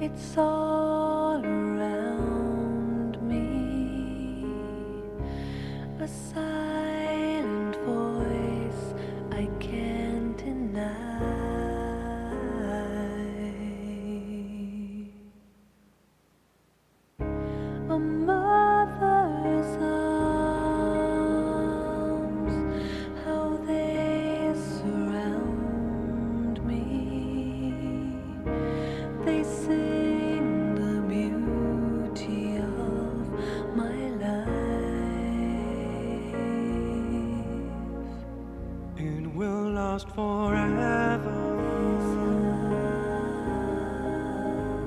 It's all around me, a silent voice I can't deny. A mother's arms, how they surround me. They sing the beauty of my life. It will last forever.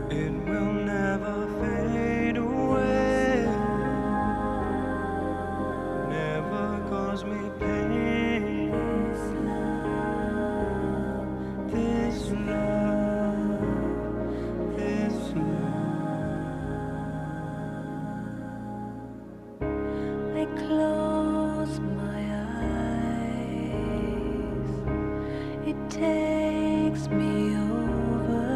It will never fade away. Never cause me pain. This love, this love. I close my eyes, it takes me over,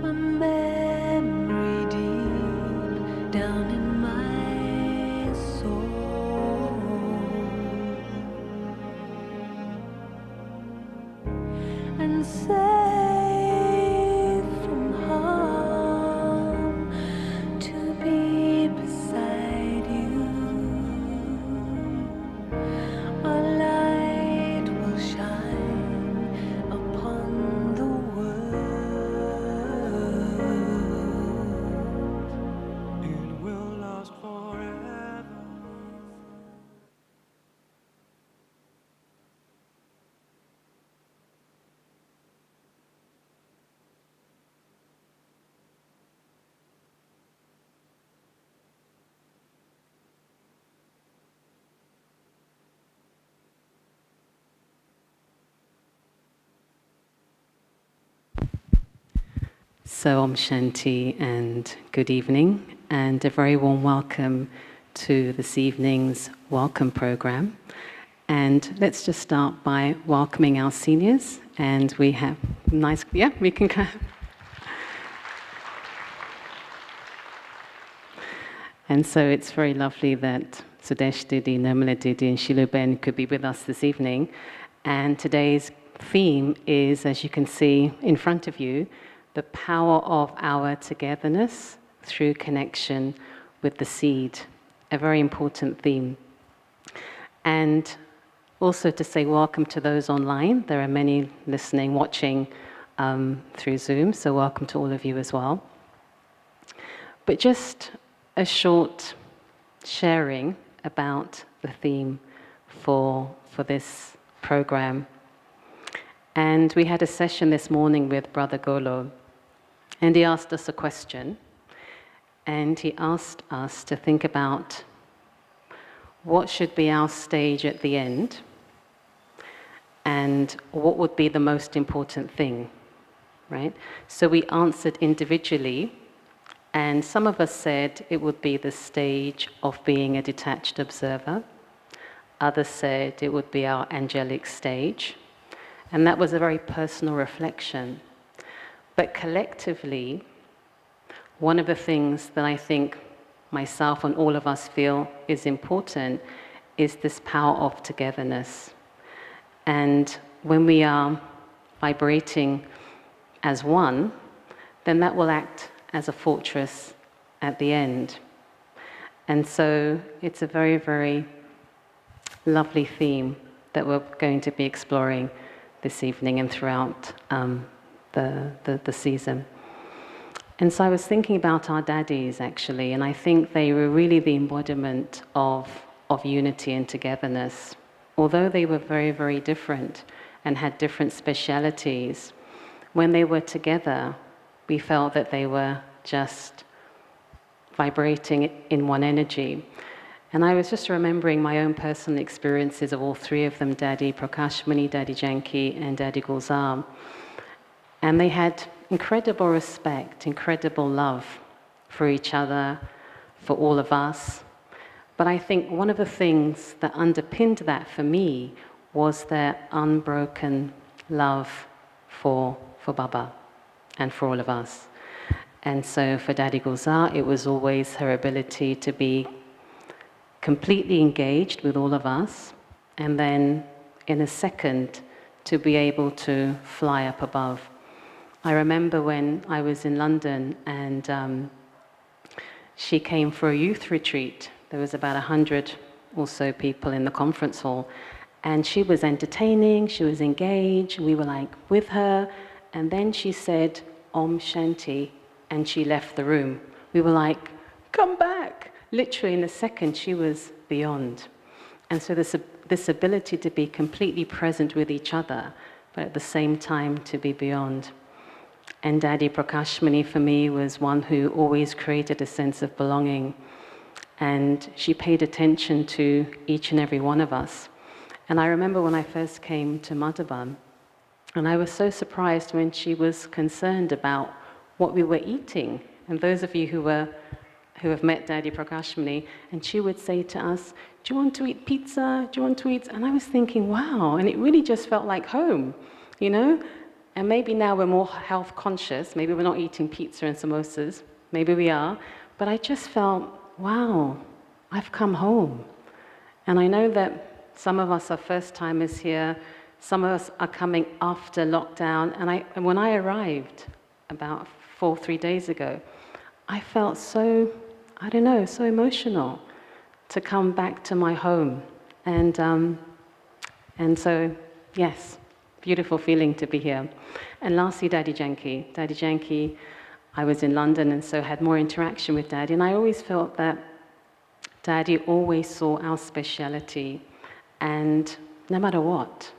a memory deep down in my soul, and safe from harm to be beside you. A light will shine upon the world. It will last forever. So Om Shanti and good evening, and a very warm welcome to this evening's welcome program. And let's just start by welcoming our seniors, and we have nice, yeah, we can clap. And so it's very lovely that Sudesh Didi, Nirmala Didi and Shilu Ben could be with us this evening. And today's theme is, as you can see in front of you, the power of our togetherness through connection with the seed, a very important theme. And also to say welcome to those online. There are many listening, watching through Zoom, so welcome to all of you as well. But just a short sharing about the theme for this program. And we had a session this morning with Brother Golo, and he asked us a question, and he asked us to think about what should be our stage at the end, and what would be the most important thing, right? So we answered individually, and some of us said it would be the stage of being a detached observer. Others said it would be our angelic stage. And that was a very personal reflection. But collectively, one of the things that I think myself and all of us feel is important is this power of togetherness. And when we are vibrating as one, then that will act as a fortress at the end. And so it's a very, very lovely theme that we're going to be exploring this evening and throughout the season. And so I was thinking about our daddies, actually, and I think they were really the embodiment of unity and togetherness. Although they were very, very different and had different specialities, when they were together, we felt that they were just vibrating in one energy. And I was just remembering my own personal experiences of all three of them, Daddy Prakashmani, Daddy Janki, and Daddy Gulzar. And they had incredible respect, incredible love for each other, for all of us. But I think one of the things that underpinned that for me was their unbroken love for Baba, and for all of us. And so for Daddy Gulzar, it was always her ability to be completely engaged with all of us, and then in a second to be able to fly up above. I remember when I was in London and she came for a youth retreat. There was about 100 or so people in the conference hall, and she was entertaining, she was engaged, we were like with her, and then she said, Om Shanti, and she left the room. We were like, come back! Literally in a second, she was beyond. And so this ability to be completely present with each other, but at the same time to be beyond. And Daddy Prakashmani for me was one who always created a sense of belonging. And she paid attention to each and every one of us. And I remember when I first came to Madhavan, and I was so surprised when she was concerned about what we were eating. And those of you who have met Daddy Prakashmani, and she would say to us, do you want to eat pizza? Do you want to eat? And I was thinking, wow, and it really just felt like home, you know? And maybe now we're more health conscious, maybe we're not eating pizza and samosas, maybe we are, but I just felt, wow, I've come home. And I know that some of us are first timers here, some of us are coming after lockdown, and when I arrived about 3 days ago, I felt so, I don't know, so emotional to come back to my home. And so, yes, beautiful feeling to be here. And lastly, Daddy Janki. Daddy Janki, I was in London and so had more interaction with Daddy, and I always felt that Daddy always saw our speciality, and no matter what.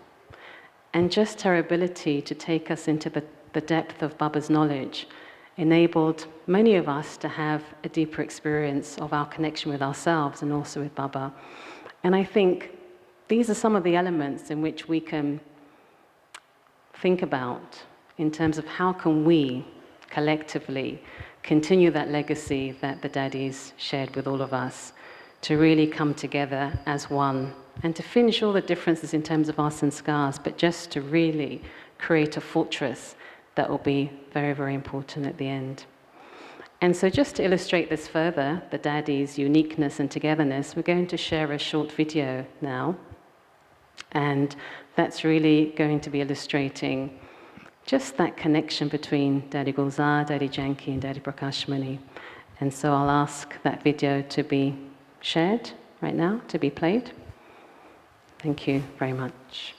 And just her ability to take us into the depth of Baba's knowledge enabled many of us to have a deeper experience of our connection with ourselves and also with Baba. And I think these are some of the elements in which we can think about in terms of how can we collectively continue that legacy that the Daddies shared with all of us, to really come together as one and to finish all the differences in terms of our sanskars, but just to really create a fortress that will be very, very important at the end. And so just to illustrate this further, the Daddies' uniqueness and togetherness, we're going to share a short video now. And that's really going to be illustrating just that connection between Daddy Gulzar, Daddy Janki, and Daddy Prakashmani. And so I'll ask that video to be shared right now, to be played. Thank you very much.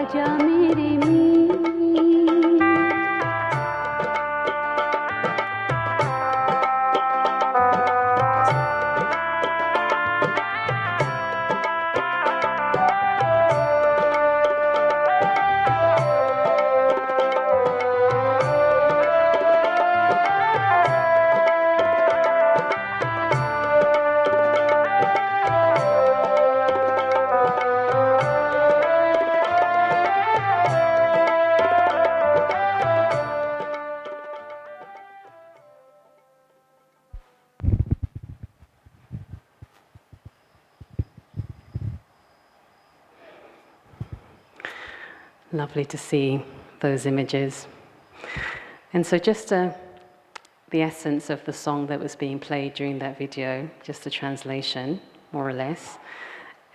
आजा मेरे Mir Lovely to see those images. And so just the essence of the song that was being played during that video, just the translation, more or less.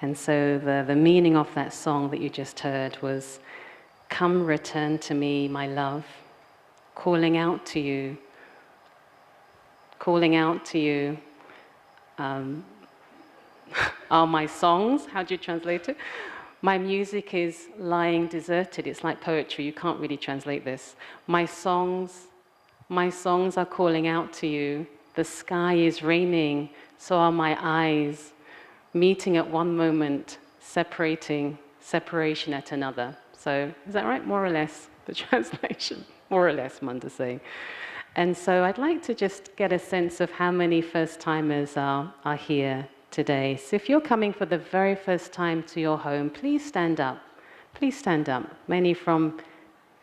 And so the meaning of that song that you just heard was, come return to me, my love, calling out to you, are my songs, how do you translate it? My music is lying deserted. It's like poetry, you can't really translate this. My songs are calling out to you. The sky is raining, so are my eyes, meeting at one moment, separation at another. So, is that right? More or less, the translation. More or less, Manda saying. And so I'd like to just get a sense of how many first-timers are here today. So if you're coming for the very first time to your home, please stand up. Please stand up. Many from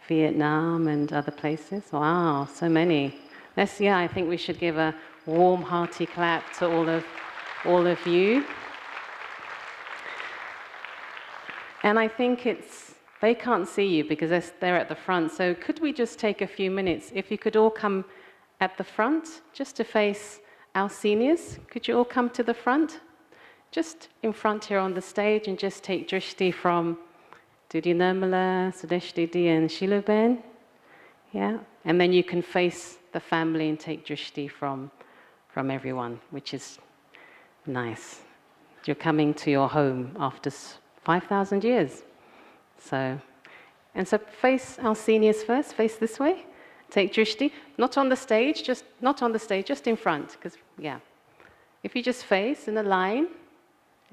Vietnam and other places. Wow, so many. I think we should give a warm, hearty clap to all of you. And I think they can't see you because they're at the front. So could we just take a few minutes? If you could all come at the front, just to face our seniors, could you all come to the front? Just in front here on the stage and just take drishti from Dudi Nirmala, Sudesh Didi and Shiluben. Yeah, and then you can face the family and take drishti from everyone, which is nice. You're coming to your home after 5,000 years. So face our seniors first, face this way. Take drishti, not on the stage, just in front, because, yeah. If you just face in a line,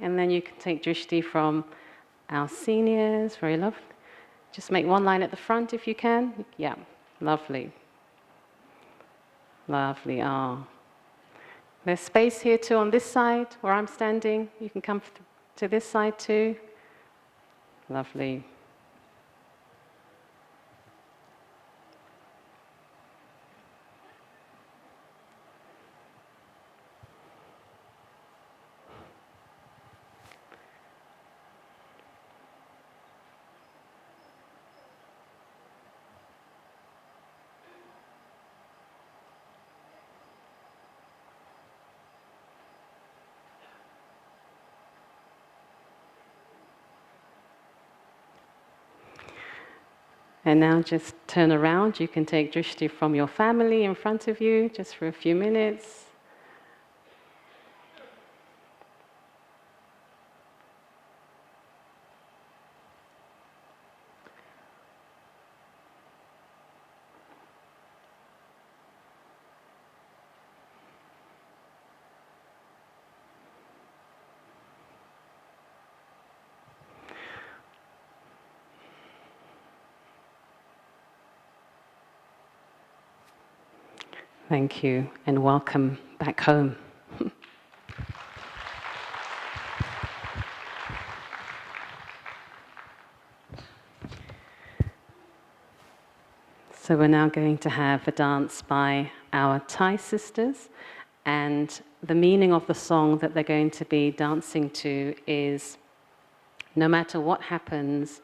and then you can take drishti from our seniors, very lovely. Just make one line at the front if you can. Yeah, lovely. Lovely, There's space here too on this side, where I'm standing. You can come to this side too. Lovely. And now just turn around. You can take drishti from your family in front of you, just for a few minutes. Thank you, and welcome back home. So we're now going to have a dance by our Thai sisters, and the meaning of the song that they're going to be dancing to is, no matter what happens,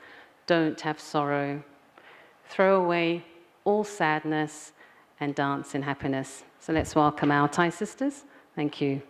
don't have sorrow. Throw away all sadness and dance in happiness. So let's welcome our Thai sisters. Thank you.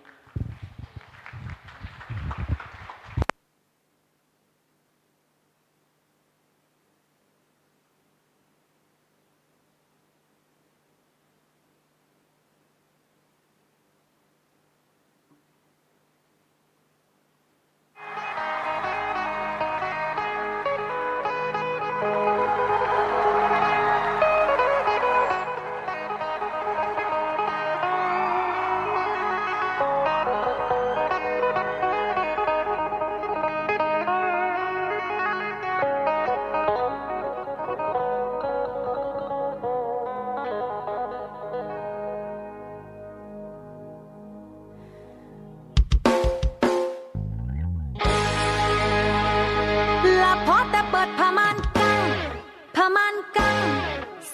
มันกัง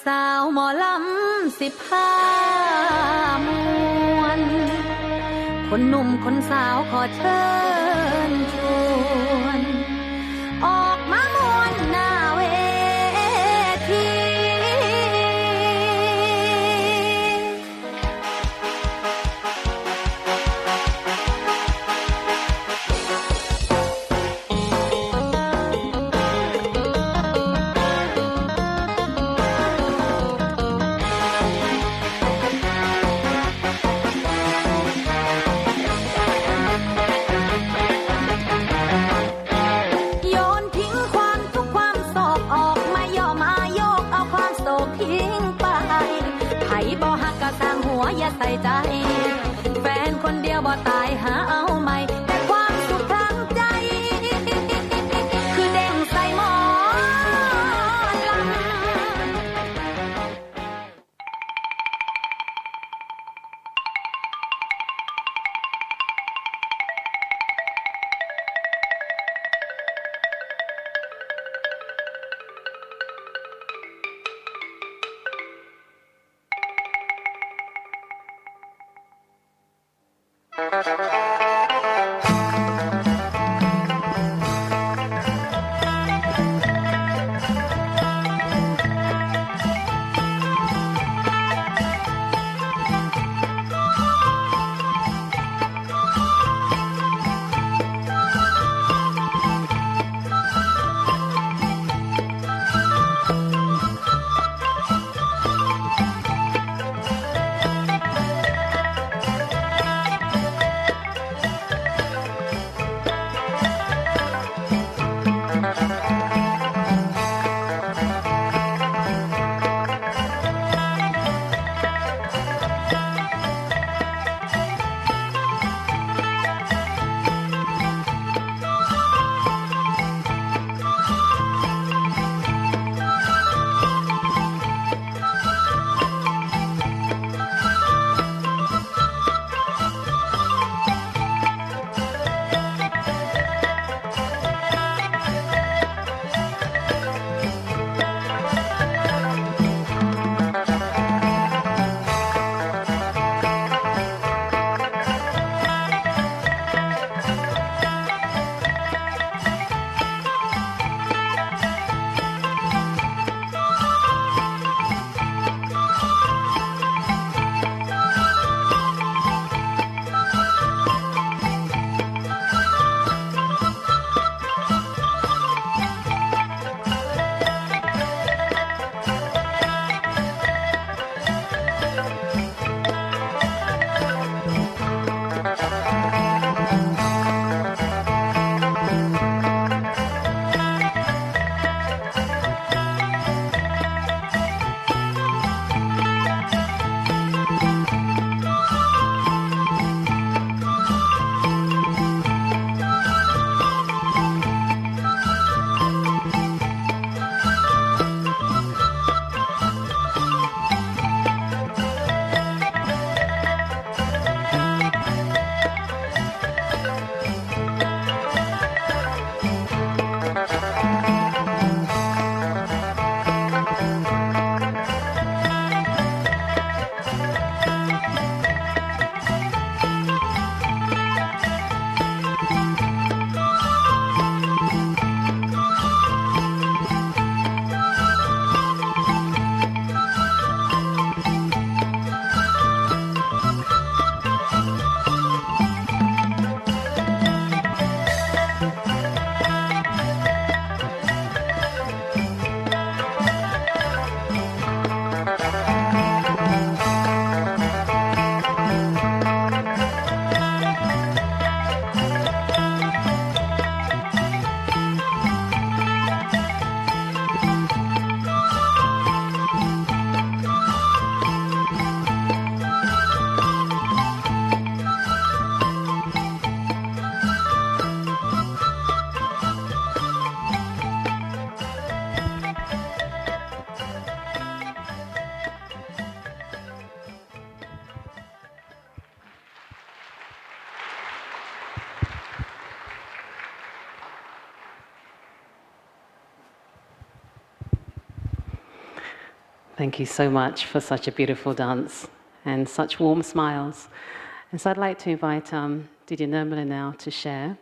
สาวหมอลำสิพามวน คนหนุ่มคนสาวขอเชิญชวน ออกมามวนหน้าเวที โยนทิ้งความทุกข์ความโศกออกมาย่อมาโยกเอาความโศกทิ้งไปไผบ่ฮักก็สร้างหัวอย่าใส่ใจ แฟนคนเดียวบ่ตายหาเอาใหม่ แต่ความสุขทางใจ คือเด้งใส่หมอลำ ค Thank you so much for such a beautiful dance and such warm smiles. And so I'd like to invite Didi Nirmala now to share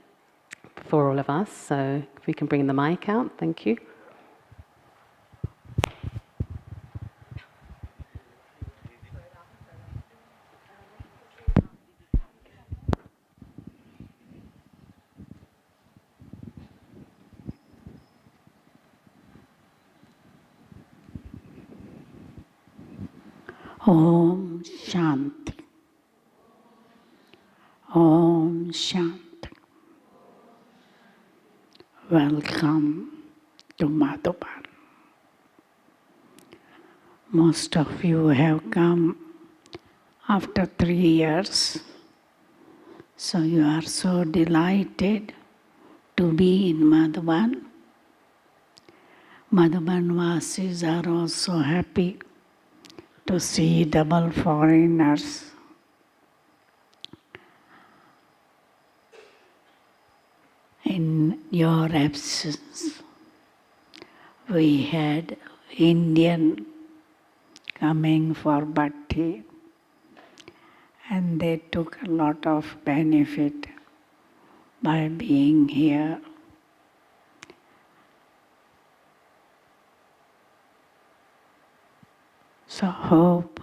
for all of us. So if we can bring the mic out, thank you. Om Shanti. Om Shanti. Welcome to Madhuban. Most of you have come after 3 years, so you are so delighted to be in Madhuban. Madhuban Vasis are also happy to see double foreigners. In your absence, we had Indian coming for bhakti, and they took a lot of benefit by being here. So hope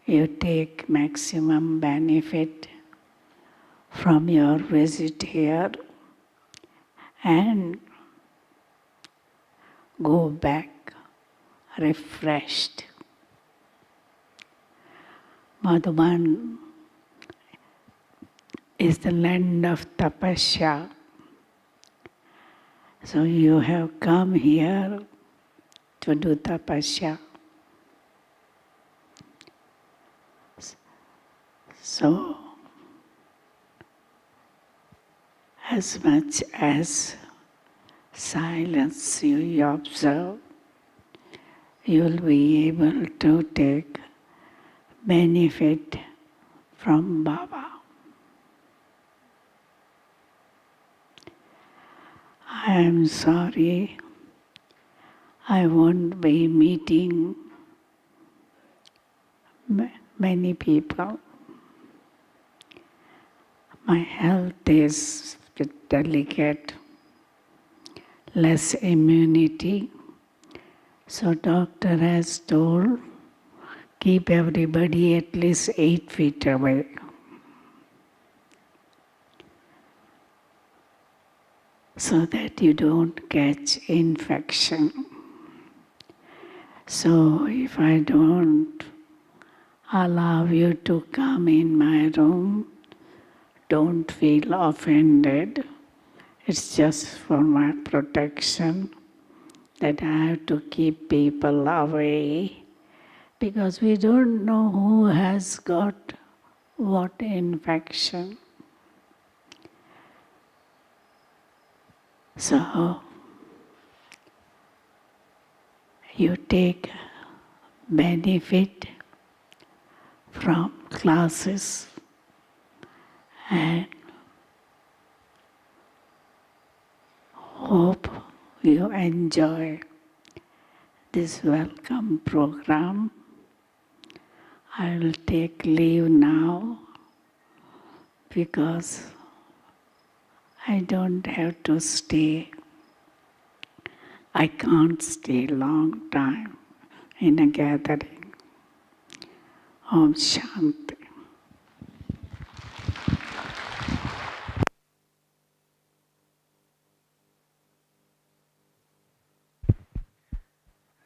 you take maximum benefit from your visit here and go back refreshed. Madhuban is the land of tapasya. So you have come here to do tapasya. So, as much as silence you observe, you will be able to take benefit from Baba. I am sorry, I won't be meeting many people. My health is a bit delicate, less immunity. So doctor has told, keep everybody at least 8 feet away. So that you don't catch infection. So if I don't allow you to come in my room, don't feel offended. It's just for my protection that I have to keep people away because we don't know who has got what infection. So, you take benefit from classes and hope you enjoy this welcome program. I will take leave now because I don't have to stay. I can't stay long time in a gathering. Om Shanti.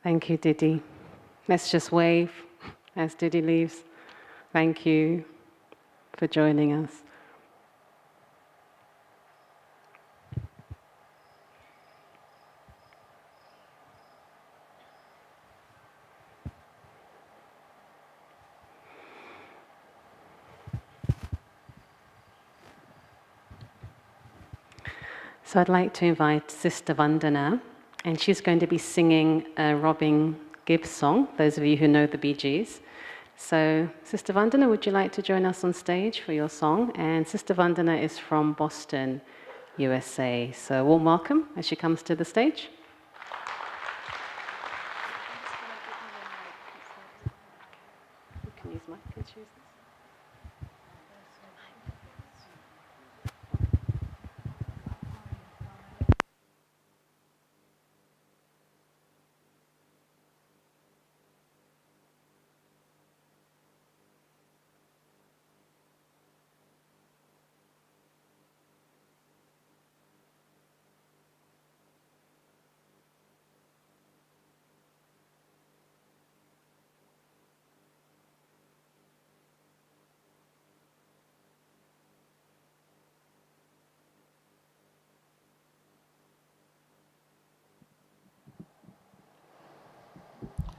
Thank you, Didi. Let's just wave as Didi leaves. Thank you for joining us. So I'd like to invite Sister Vandana, and she's going to be singing a Robin Gibbs song, those of you who know the Bee Gees. So Sister Vandana, would you like to join us on stage for your song? And Sister Vandana is from Boston, USA. So warm welcome as she comes to the stage.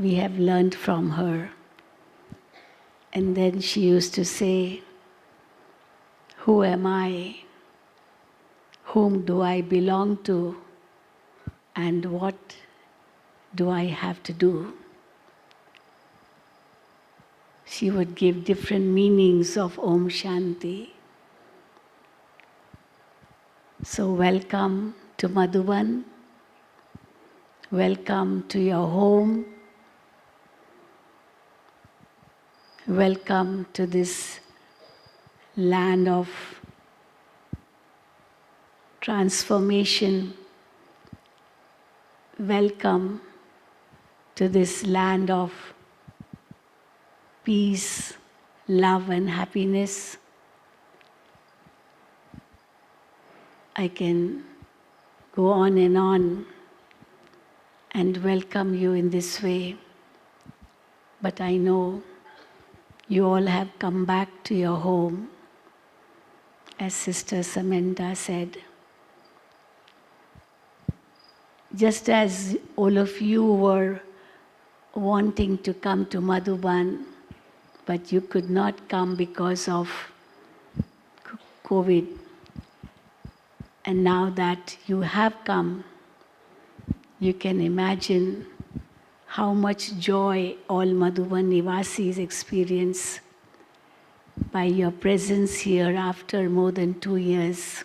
we have learned from her. And then she used to say, "Who am I? Whom do I belong to? And what do I have to do?" She would give different meanings of Om Shanti. So welcome to Madhuban. Welcome to your home. Welcome to this land of transformation. Welcome to this land of peace, love, and happiness. I can go on and welcome you in this way, but I know you all have come back to your home, as Sister Samantha said. Just as all of you were wanting to come to Madhuban, but you could not come because of COVID. And now that you have come, you can imagine how much joy all Madhuban Nivasis experience by your presence here after more than 2 years.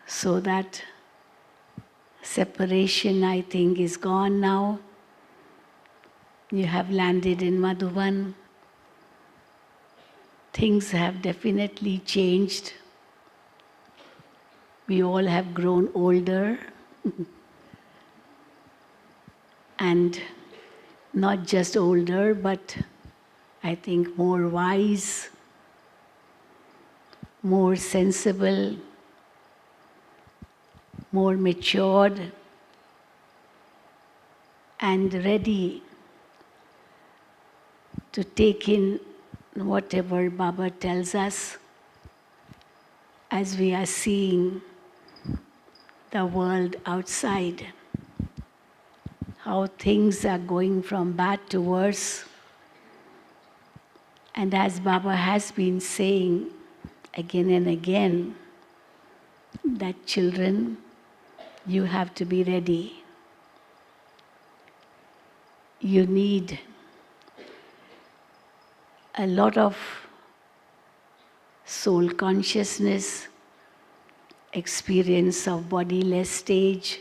So that separation, I think, is gone now. You have landed in Madhuban. Things have definitely changed. We all have grown older. And not just older, but I think more wise, more sensible, more matured, and ready to take in whatever Baba tells us as we are seeing the world outside, how things are going from bad to worse. And as Baba has been saying again and again, that children, you have to be ready. You need a lot of soul consciousness, experience of bodiless stage,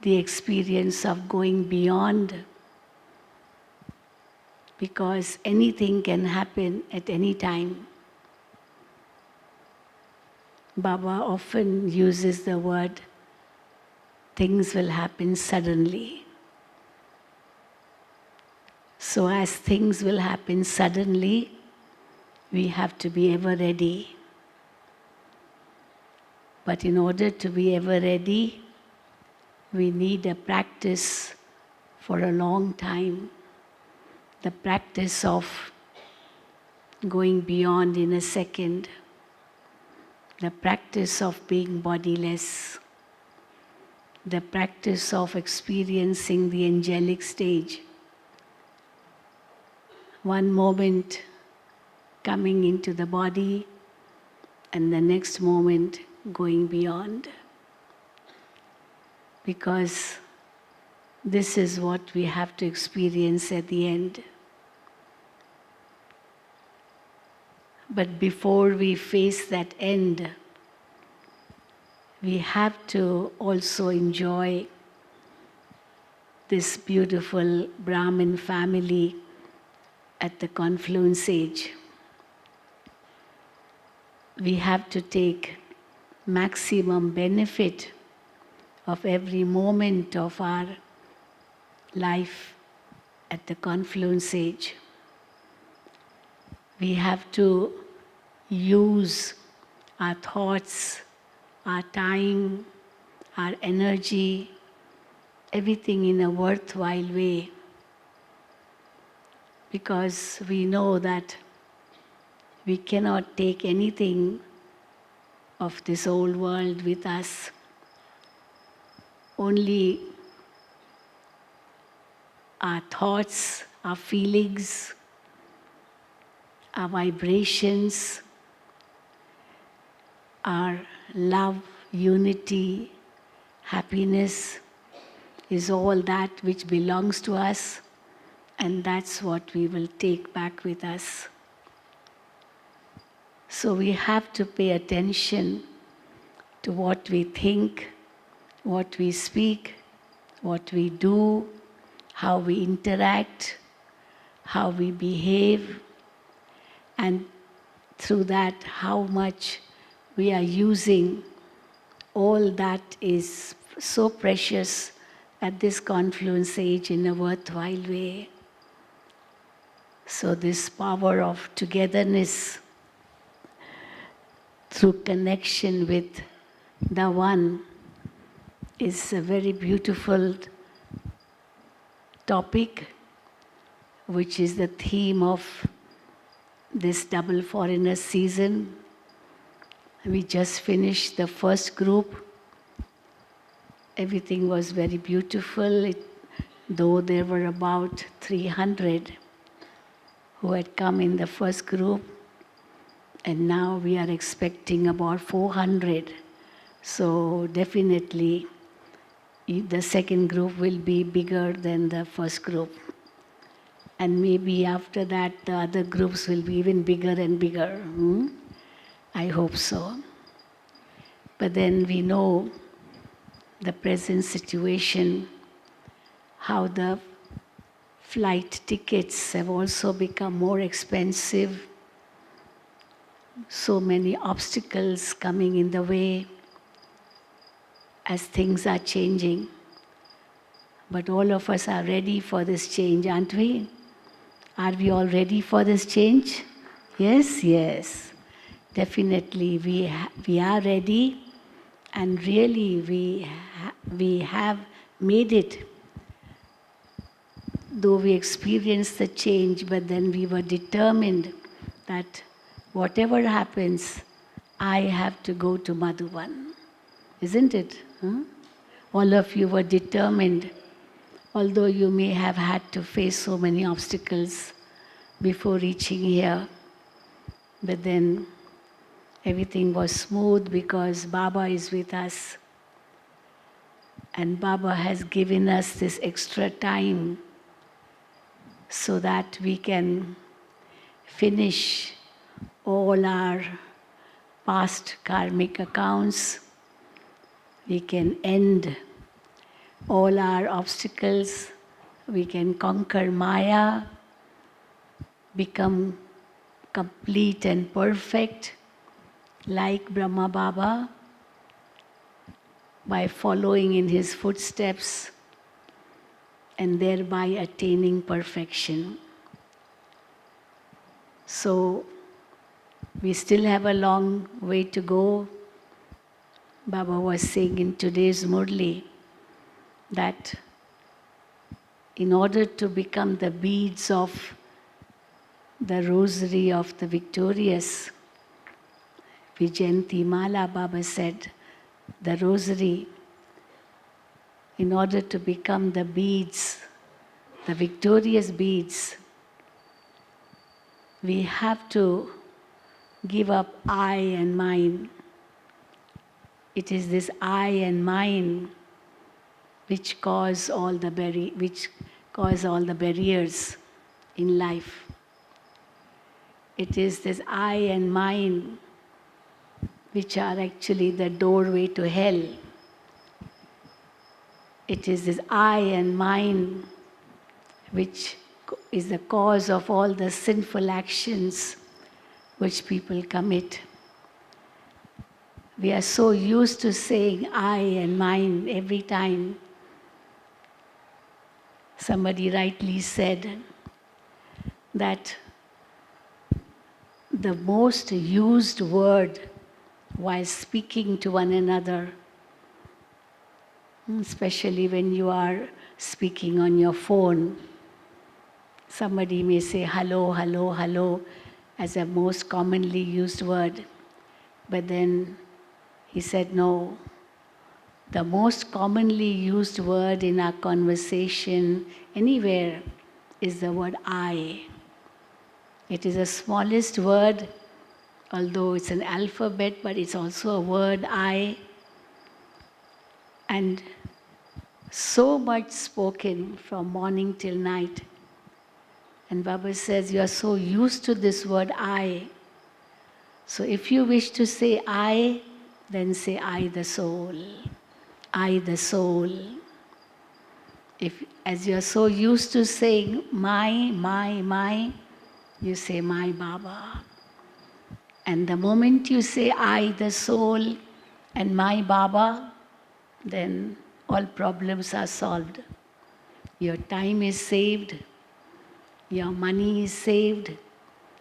the experience of going beyond, because anything can happen at any time. Baba often uses the word, things will happen suddenly. So as things will happen suddenly, we have to be ever ready. But in order to be ever ready, we need a practice for a long time. The practice of going beyond in a second. The practice of being bodiless. The practice of experiencing the angelic stage. One moment coming into the body, and the next moment going beyond. Because this is what we have to experience at the end. But before we face that end, we have to also enjoy this beautiful Brahmin family at the confluence age. We have to take maximum benefit of every moment of our life at the confluence age. We have to use our thoughts, our time, our energy, everything in a worthwhile way. Because we know that we cannot take anything of this old world with us. only our thoughts, our feelings, our vibrations, our love, unity, happiness is all that which belongs to us, and that's what we will take back with us. So we have to pay attention to what we think, what we speak, what we do, how we interact, how we behave, and through that, how much we are using all that is so precious at this confluence age in a worthwhile way. So this power of togetherness through connection with the One is a very beautiful topic, which is the theme of this double foreigner season. We just finished the first group. Everything was very beautiful, though there were about 300 who had come in the first group, and now we are expecting about 400. So definitely the second group will be bigger than the first group. And maybe after that the other groups will be even bigger and bigger. I hope so. But then we know the present situation, how the flight tickets have also become more expensive. So many obstacles coming in the way as things are changing. But all of us are ready for this change, aren't we? Are we all ready for this change? Yes, yes. Definitely we are ready, and really we have made it. Though we experienced the change, but then we were determined that whatever happens, I have to go to Madhuban. Isn't it? All of you were determined, although you may have had to face so many obstacles before reaching here. But then everything was smooth because Baba is with us. And Baba has given us this extra time so that we can finish all our past karmic accounts. We can end all our obstacles. We can conquer Maya, become complete and perfect like Brahma Baba by following in his footsteps and thereby attaining perfection. So we still have a long way to go. Baba was saying in today's Murli that in order to become the beads of the rosary of the victorious, Vijayanti Mala, Baba said, the rosary, in order to become the beads, the victorious beads, we have to give up I and mine. It is this I and mine which cause all the barriers in life. It is this I and mine which are actually the doorway to hell. It is this I and mine which is the cause of all the sinful actions which people commit. We are so used to saying I and mine every time. Somebody rightly said that the most used word while speaking to one another, especially when you are speaking on your phone, somebody may say hello, hello, hello as a most commonly used word. But then he said, no, The most commonly used word in our conversation anywhere is the word I. It is the smallest word, although it's an alphabet, but it's also a word I. And so much spoken from morning till night. And Baba says, you are so used to this word I. So if you wish to say I, then say I the soul. I the soul. If, as you are so used to saying my, you say my Baba. And the moment you say I the soul and my Baba, then all problems are solved. Your time is saved, your money is saved,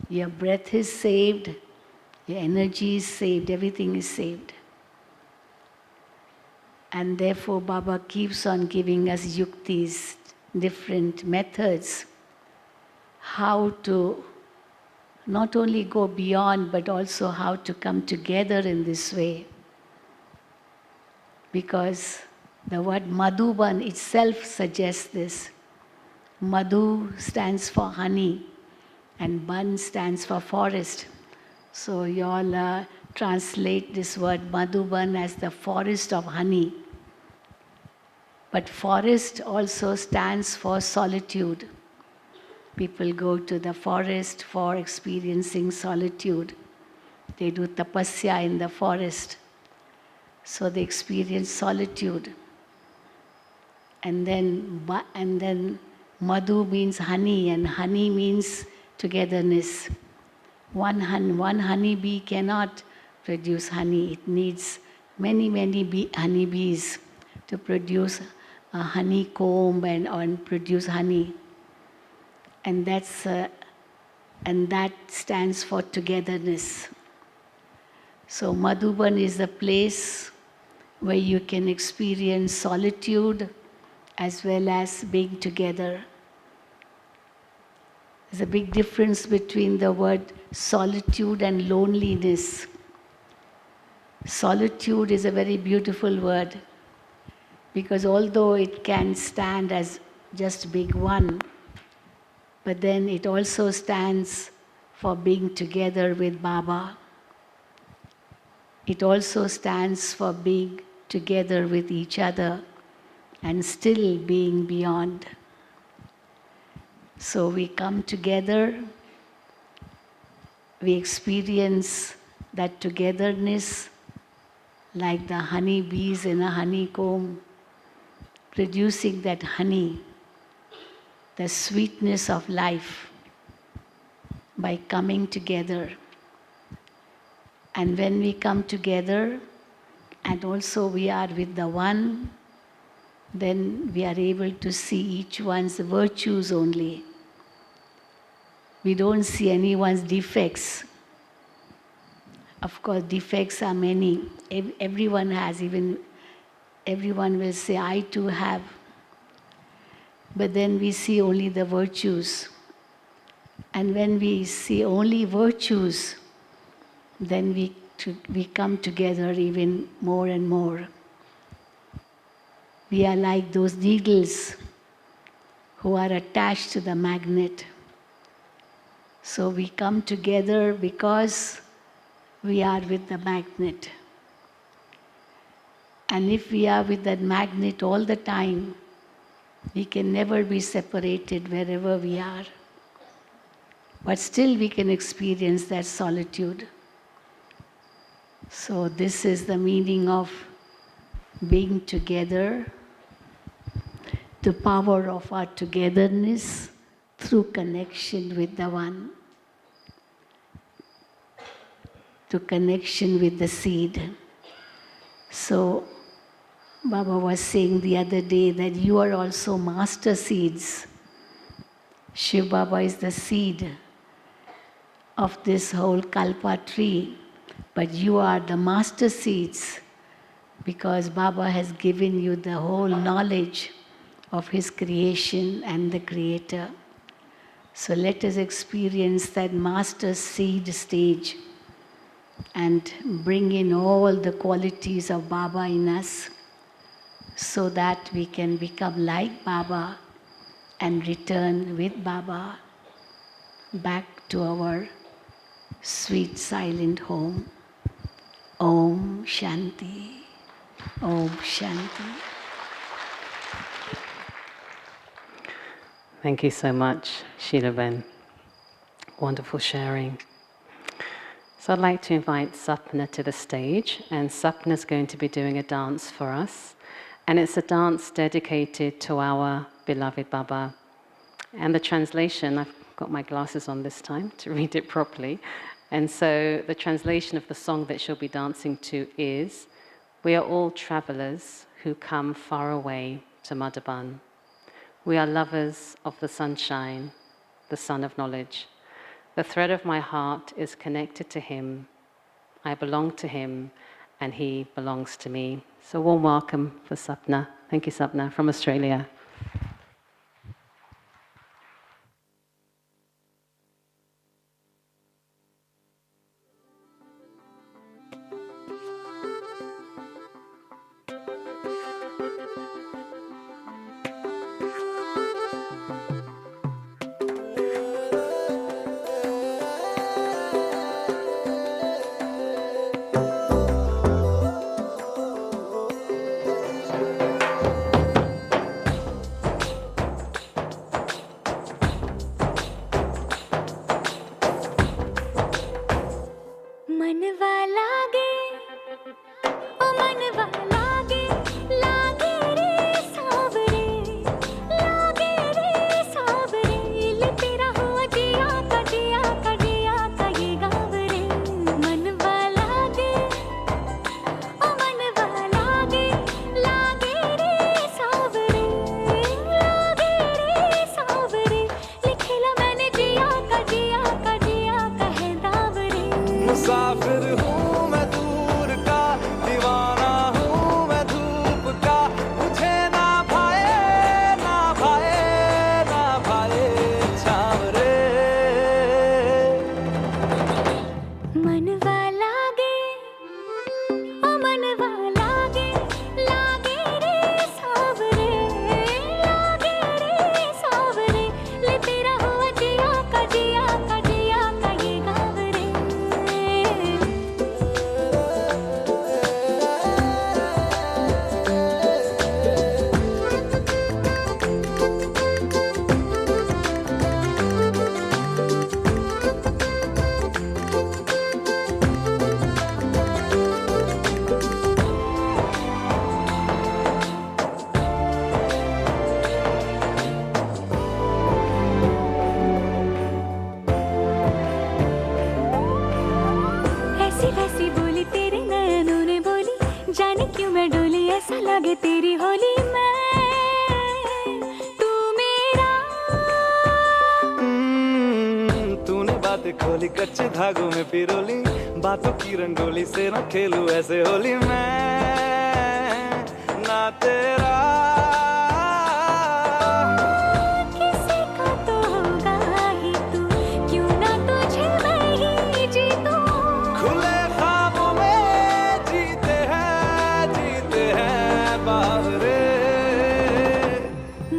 your breath is saved, your energy is saved, everything is saved. And therefore Baba keeps on giving us yuktis, different methods, how to not only go beyond, but also how to come together in this way. Because the word Madhuban itself suggests this. Madhu stands for honey, and Ban stands for forest. So you all translate this word Madhuban as the forest of honey. But forest also stands for solitude. People go to the forest for experiencing solitude. They do tapasya in the forest. So they experience solitude. And then Madhu means honey, and honey means togetherness. One honeybee cannot produce honey. It needs many honeybees to produce a honeycomb and produce honey. And that stands for togetherness. So Madhuban is the place where you can experience solitude as well as being together. There's a big difference between the word solitude and loneliness. Solitude is a very beautiful word, because although it can stand as just being one, but then it also stands for being together with Baba. It also stands for being together with each other and still being beyond. So we come together, we experience that togetherness like the honey bees in a honeycomb, producing that honey, the sweetness of life by coming together. And when we come together, and also we are with the one, then we are able to see each one's virtues only. We don't see anyone's defects. Of course, defects are many. Everyone has, even everyone will say, I too have. But then we see only the virtues. And when we see only virtues, then we come together even more and more. We are like those needles who are attached to the magnet. So we come together because we are with the magnet. And if we are with that magnet all the time, we can never be separated wherever we are. But still we can experience that solitude. So this is the meaning of being together, the power of our togetherness through connection with the One, to connection with the seed. So Baba was saying the other day that you are also master seeds. Shiv Baba is the seed of this whole Kalpa tree, but you are the master seeds because Baba has given you the whole knowledge of his creation and the Creator. So let us experience that master seed stage and bring in all the qualities of Baba in us so that we can become like Baba and return with Baba back to our sweet silent home. Om Shanti. Om Shanti. Thank you so much, Sheila Ben. Wonderful sharing. So I'd like to invite Sapna to the stage, and Sapna's going to be doing a dance for us. And it's a dance dedicated to our beloved Baba. And the translation, I've got my glasses on this time to read it properly. And so the translation of the song that she'll be dancing to is, "We are all travelers who come far away to Madhaban. We are lovers of the sunshine, the sun of knowledge. The thread of my heart is connected to him. I belong to him, and he belongs to me." So warm welcome for Sapna. Thank you, Sapna, from Australia. मनवा लागे ओ मनवा लागे लागे रे सावरे लागे रे सावरे ले तेरा हुआ जिया का जिया का जिया का ये गाँव रे मनवा लागे ओ मनवा लागे लागे रे सावरे लागे रे सावरे लिखेला मैंने जिया का जिया का जिया का है दाव रे मुसाफिर हूँ मैं दूर का, दीवाना हूँ मैं धूप का, मुझे ना भाए ना भाए ना भाए छाँव रे। मनवा लागे ओ मनवा लागे लागे रे सावरे लागे रे सावरे ले तेरा हुआ जिया का जिया का जिया का ये गाँव रे ऐसी वैसी बोली तेरे नयनों ने बोली जाने क्यों मैं डोली ऐसा लगे तेरी होली मैं तू मेरा तूने बातें खोली कच्चे धागों में पिरोली, बातों की रंगोली से न खेलूं ऐसे होली मैं ना तेरा। किसी का तो होगा ही तू क्यों ना तुझे मैं ही जीतूं खुले ख्वाबों में जीते हैं बावरे।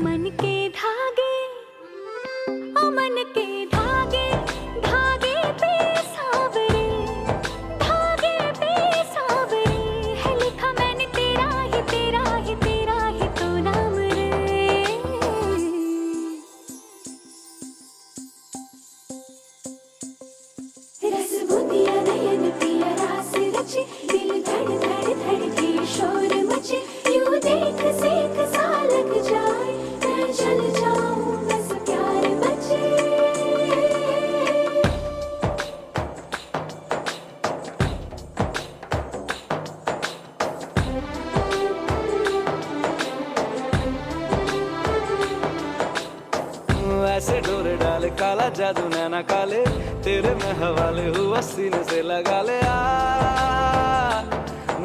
मन के धागे ओ मन के धागे धागे पे सावरे धागे पे सावरे है लिखा मैंने तेरा ही तेरा ही तेरा ही तो नाम रे रस बूंदिया नयन पिया रास रचे दिल धड़ धड़ धड़के शोर मचे यूं देख सेक सा लग जाए मैं चल जाऊं बस प्यार बचे ऐसे डोरे डाले काला जादू नैना काले, तेरे में हवाले हुआ सीने से लगा ले आ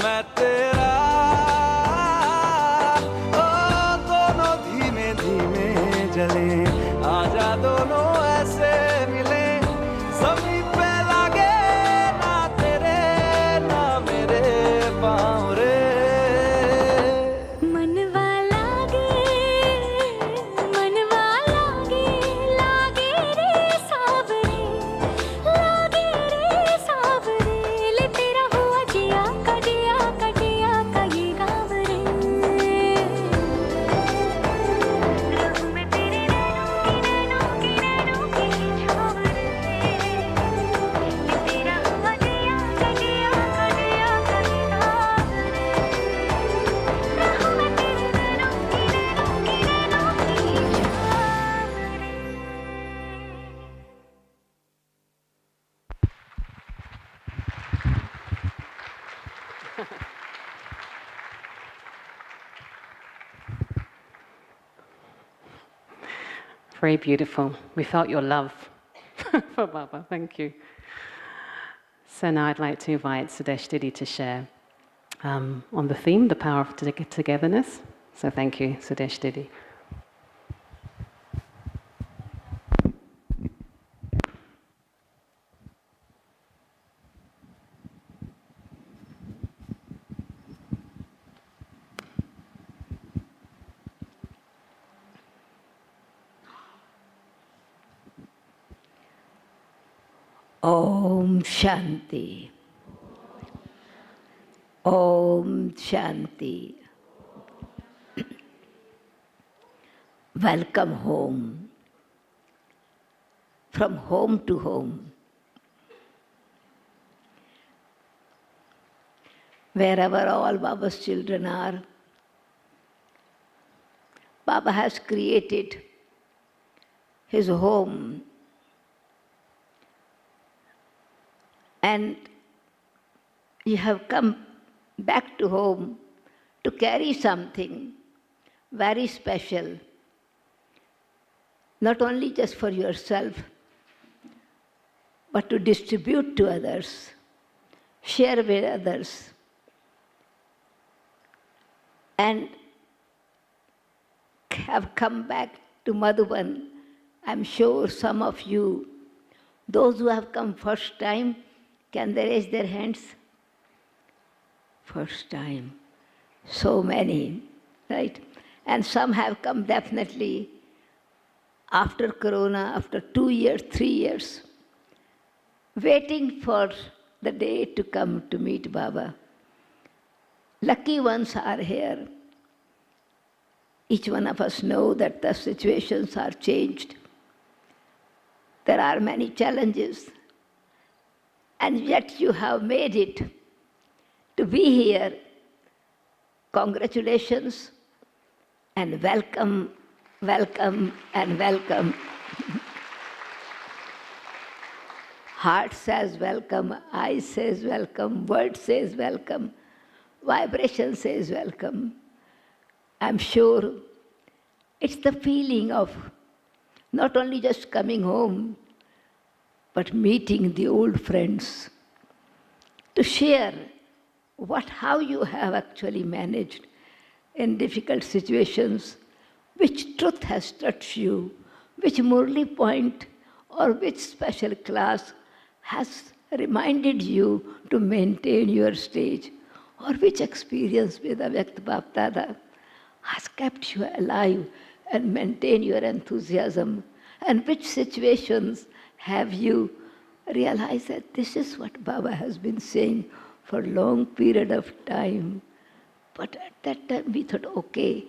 मैं तेरा। ओ दोनों धीमे धीमे जले, आजा दोनों ऐसे मिले, जमीन पे लागे ना तेरे ना मेरे पाँव रे। मनवा Very beautiful. We felt your love for Baba. Thank you. So now I'd like to invite Sudesh Didi to share on the theme, the power of togetherness. So thank you, Sudesh Didi. Om Shanti. Om Shanti. Welcome home. From home to home. Wherever all Baba's children are, Baba has created his home. And you have come back to home to carry something very special, not only just for yourself, but to distribute to others, share with others. And have come back to Madhuban. I'm sure some of you, those who have come first time, can they raise their hands? First time. So many, right? And some have come definitely after Corona, after 2 years, 3 years, waiting for the day to come to meet Baba. Lucky ones are here. Each one of us know that the situations are changed. There are many challenges. And yet you have made it to be here. Congratulations and welcome, welcome and welcome. Heart says welcome, eye says welcome, word says welcome, vibration says welcome. I'm sure it's the feeling of not only just coming home, but meeting the old friends, to share how you have actually managed in difficult situations, which truth has touched you, which Murli point or which special class has reminded you to maintain your stage, or which experience with Avyakt Bapdada has kept you alive and maintain your enthusiasm, and which situations have you realized that this is what Baba has been saying for a long period of time. But at that time we thought, okay,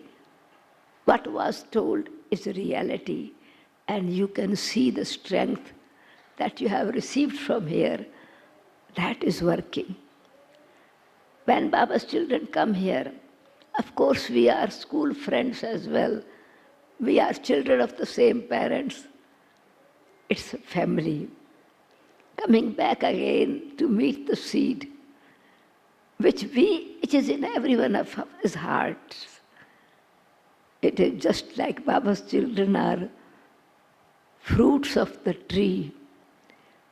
what was told is reality, and you can see the strength that you have received from here. That is working. When Baba's children come here, of course we are school friends as well. We are children of the same parents. It's a family. Coming back again to meet the seed, which is in every one of his hearts. It is just like Baba's children are fruits of the tree,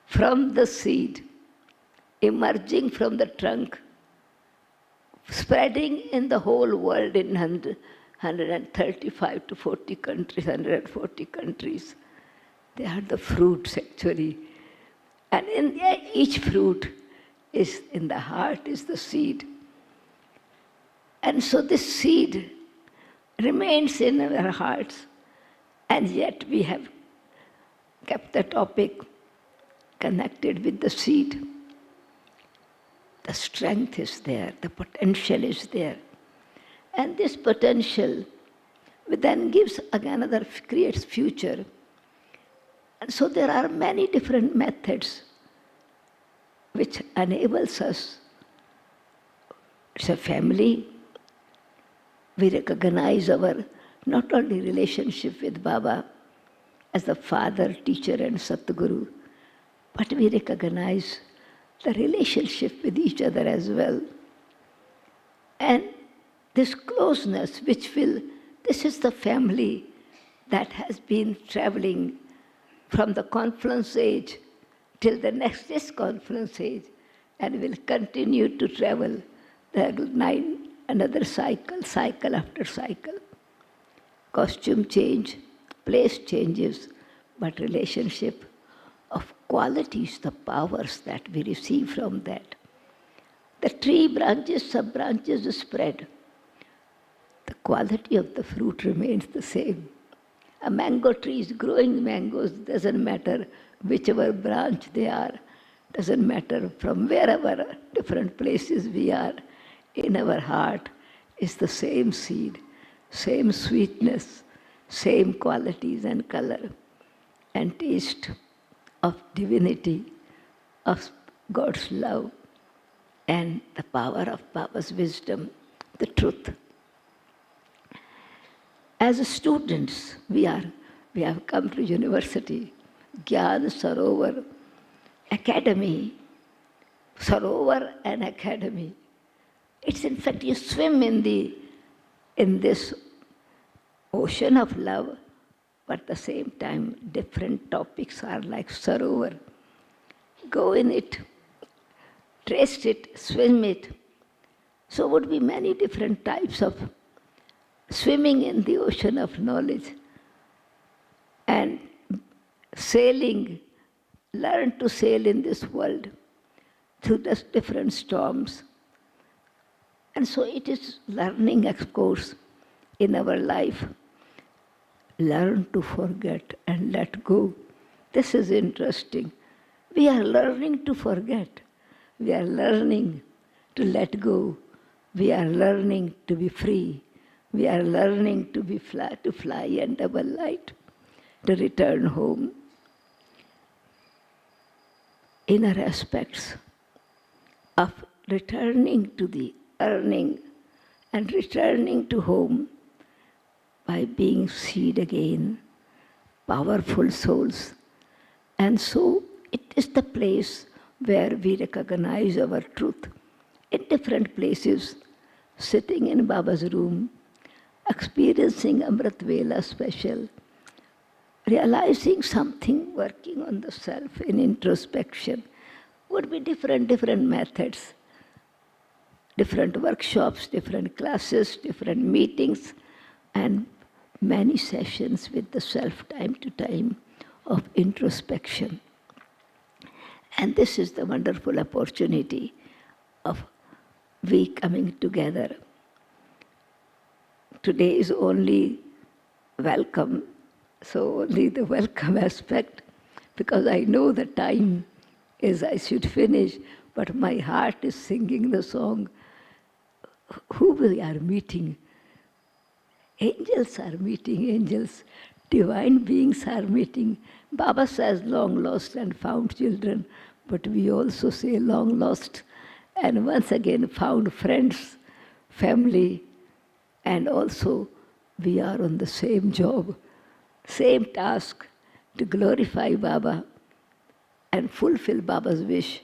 from the seed, emerging from the trunk, spreading in the whole world in 135 to 40 countries, 140 countries. They are the fruits actually. And in each fruit is in the heart is the seed. And so this seed remains in our hearts, and yet we have kept the topic connected with the seed. The strength is there, the potential is there. And this potential then creates future. And so there are many different methods which enables us. It's a family. We recognize our not only relationship with Baba as the father, teacher and Satguru, but we recognize the relationship with each other as well. And this closeness this is the family that has been traveling from the confluence age till the next confluence age, and will continue to travel another cycle after cycle. Costume change, place changes, but relationship of qualities, the powers that we receive from that. The tree branches, sub-branches spread. The quality of the fruit remains the same. A mango tree is growing mangoes, doesn't matter whichever branch they are, doesn't matter from wherever different places we are, in our heart is the same seed, same sweetness, same qualities and color and taste of divinity, of God's love, and the power of Baba's wisdom, the truth. As students, we have come to university, Gyan Sarovar Academy, Sarovar and Academy. It's in fact you swim in this ocean of love, but at the same time different topics are like Sarovar. Go in it, taste it, swim it. So would be many different types of swimming in the ocean of knowledge and sailing, learn to sail in this world through the different storms. And so it is learning, of course, in our life. Learn to forget and let go. This is interesting. We are learning to forget. We are learning to let go. We are learning to be free. We are learning to fly and double light, to return home. Inner aspects of returning to the earning and returning to home by being seed again, powerful souls. And so it is the place where we recognize our truth in different places, sitting in Baba's room, experiencing Amrit Vela special, realizing something, working on the self in introspection, would be different methods, different workshops, different classes, different meetings, and many sessions with the self time to time of introspection. And this is the wonderful opportunity of we coming together. Today is only welcome, so only the welcome aspect, because I know the time is I should finish, but my heart is singing the song, who we are meeting. Angels are meeting angels, divine beings are meeting. Baba says long lost and found children, but we also say long lost and once again found friends, family, and also we are on the same job, same task to glorify Baba and fulfill Baba's wish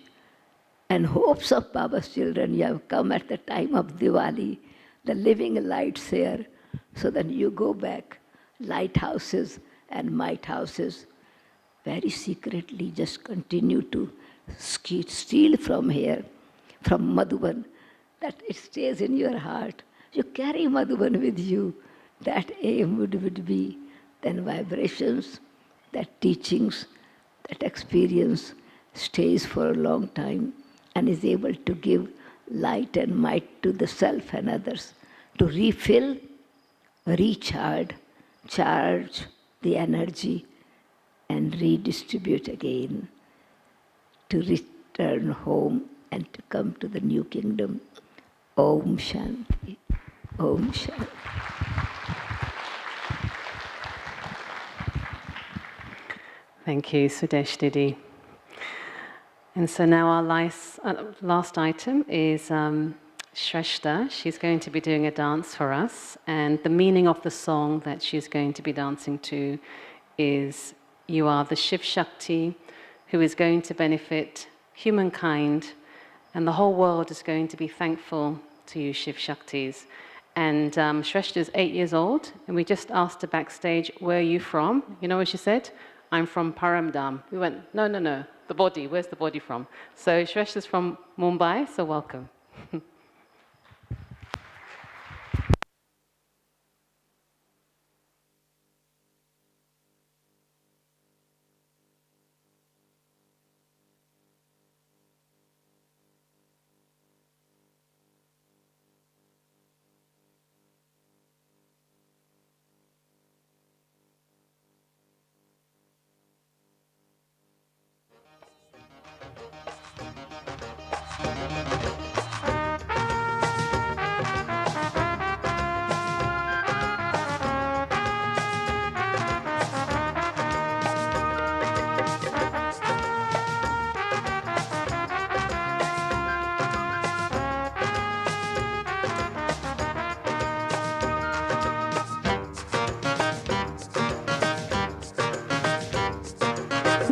and hopes of Baba's children. You have come at the time of Diwali, the living lights here, so that you go back, lighthouses and might houses, very secretly just continue to steal from here, from Madhuban, that it stays in your heart. You carry Madhuban with you. That aim would be then vibrations, that teachings, that experience stays for a long time and is able to give light and might to the self and others, to refill, recharge, charge the energy and redistribute again, to return home and to come to the new kingdom. Om Shanti. Om Shanti. Thank you, Sudesh Didi. And so now our last item is Shrestha. She's going to be doing a dance for us, and the meaning of the song that she's going to be dancing to is, you are the Shiv Shakti who is going to benefit humankind, and the whole world is going to be thankful to you, Shiv Shaktis. And Shrestha's 8 years old, and we just asked her backstage, where are you from? You know what she said? I'm from Paramdam. We went, no, no, no, the body, where's the body from? So Shrestha's from Mumbai, so welcome.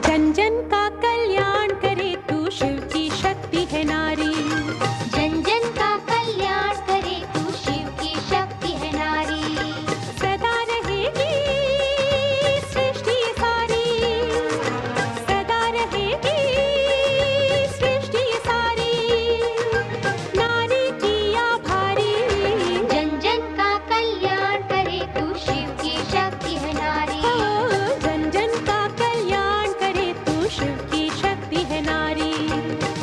जन जन का कल्याण करे तू शिव की शक्ति है नारी जन जन का कल्याण करे तू शिव की शक्ति है नारी सदा रहेगी सृष्टि सारी सदा रहेगी सृष्टि सारी नारी की आभारी जन जन का कल्याण करे तू शिव की शक्ति है नारी जन जन का कल्याण करे तू शिव की शक्ति है नारी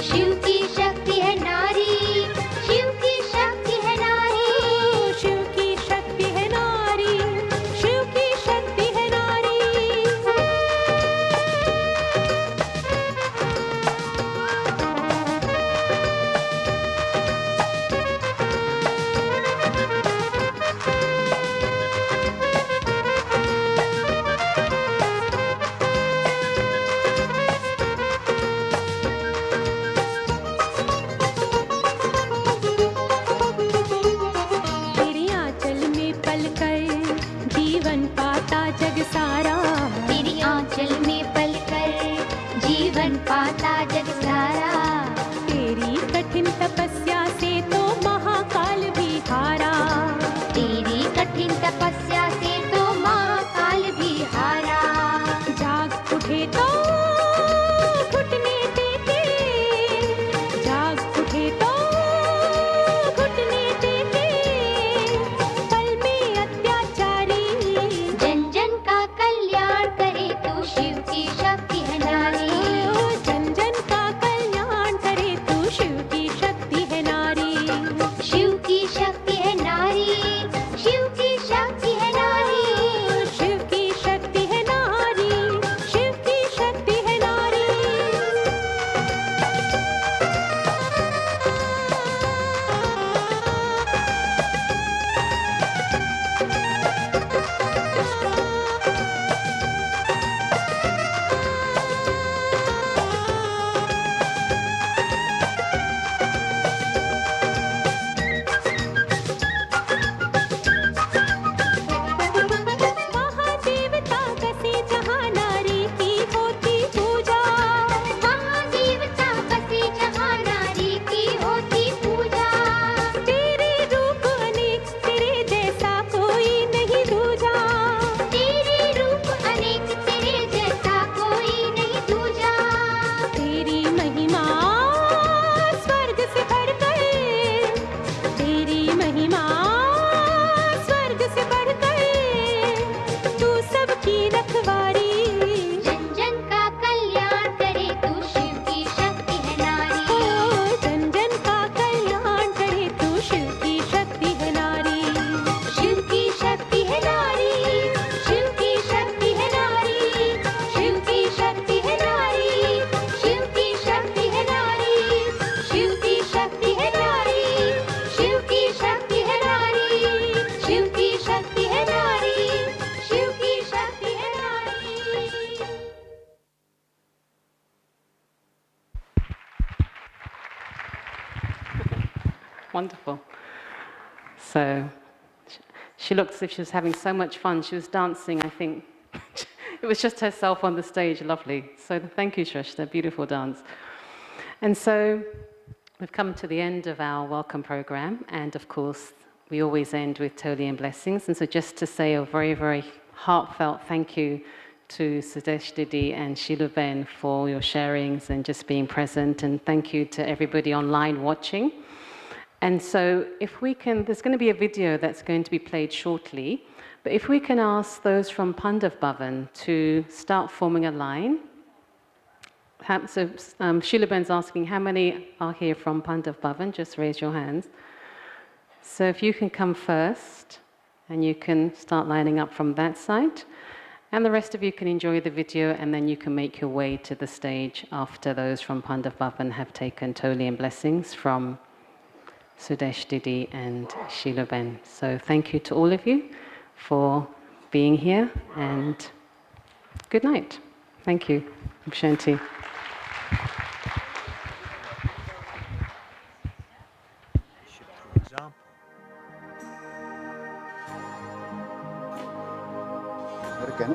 शिव की शक्ति है नारी शिव की शक्ति है नारी शिव की शक्ति है नारी शिव की शक्ति है नारी तेरे आंचल में पलकर जीवन पाता जग सारा तेरी आंचल में पलकर जीवन पाता जग सारा तेरी कठिन तपस्या से तो महाकाल भी हारा तेरी कठिन तपस्या से तो महाकाल भी हारा जाग उठे तो घुटने टेके जाग उठे तो घुटने टेके पल में अत्याचारी जन जन का कल्याण करे तू शिव की शक्ति है नारी जन जन का कल्याण करे तू शिव की शक्ति है नारी शिव की शक्ति है नारी शिव की शक्ति है नारी शिव की शक्ति है नारी शिव की शक्ति है नारी महादेवता कसे जहाँ नारी की होती पूजा महादेवता बसे जहाँ नारी की होती पूजा तेरे रूप अनेक तेरे जैसा कोई नहीं दूजा तेरे रूप अनेक तेरे जैसा कोई नहीं दूजा तेरी महिमा स्वर्ग से बढ़कर तेरी महिमा स्वर्ग से बढ़कर तू सबकी रखवारी जन जन का कल्याण करे तू शिव की शक्ति है नारी जन जन का कल्याण करे तू शिव की शक्ति है नारी शिव की शक्ति है नारी शिव की शक्ति है नारी शिव की शक्ति है नारी शिव की शक्ति है नारी शिव की शक्ति है नारी शिव की शक्ति है नारी शिव की शक्ति है नारी शिव की शक्ति है नारी Wonderful. So she looked as if she was having so much fun. She was dancing, I think. It was just herself on the stage, lovely. So thank you, Shrestha, beautiful dance. And so we've come to the end of our welcome program. And of course, we always end with Toli and blessings. And so just to say a very, very heartfelt thank you to Sudesh Didi and Sheila Ben for your sharings and just being present. And thank you to everybody online watching. And so if we can, there's going to be a video that's going to be played shortly. But if we can ask those from Pandav Bhavan to start forming a line. So Sheila Ben's asking, how many are here from Pandav Bhavan? Just raise your hands. So if you can come first, and you can start lining up from that side. And the rest of you can enjoy the video, and then you can make your way to the stage after those from Pandav Bhavan have taken Toli and blessings from Sudesh Didi and Sheila Ben. So thank you to all of you for being here, and good night. Thank you. Om Shanti.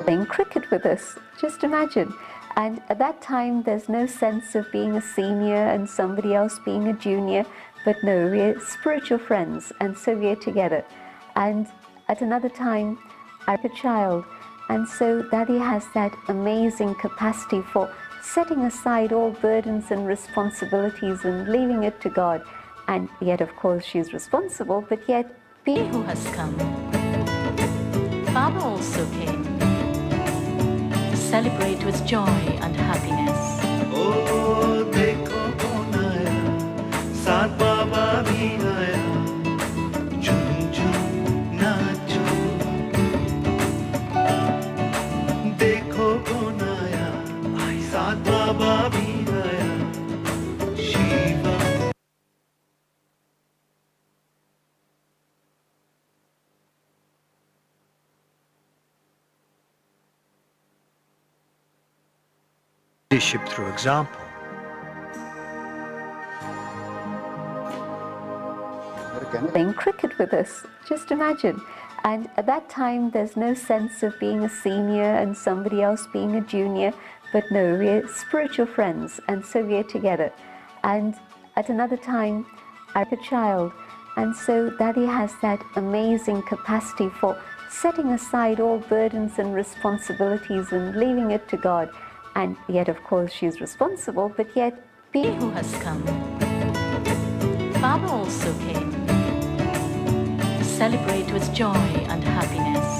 Playing cricket with us, just imagine. And at that time, there's no sense of being a senior and somebody else being a junior, but no, we're spiritual friends, and so we're together. And at another time, I'm a child, and so Daddy has that amazing capacity for setting aside all burdens and responsibilities and leaving it to God. And yet, of course, she's responsible, but yet being Who has come? Baba also came. Celebrate with joy and happiness. ओ देखो कौन आया, साथ बाबा भी आया, झूम झूम नाचो। देखो कौन आया, साथ बाबा भी आया, Shiva. Leadership through example. playing cricket with us, just imagine. And at that time, there's no sense of being a senior and somebody else being a junior, but no, we're spiritual friends, and so we're together. And at another time, I'm a child, and so Daddy has that amazing capacity for setting aside all burdens and responsibilities and leaving it to God. And yet, of course, she's responsible, but yet being Who has come? Baba also came. Celebrate with joy and happiness.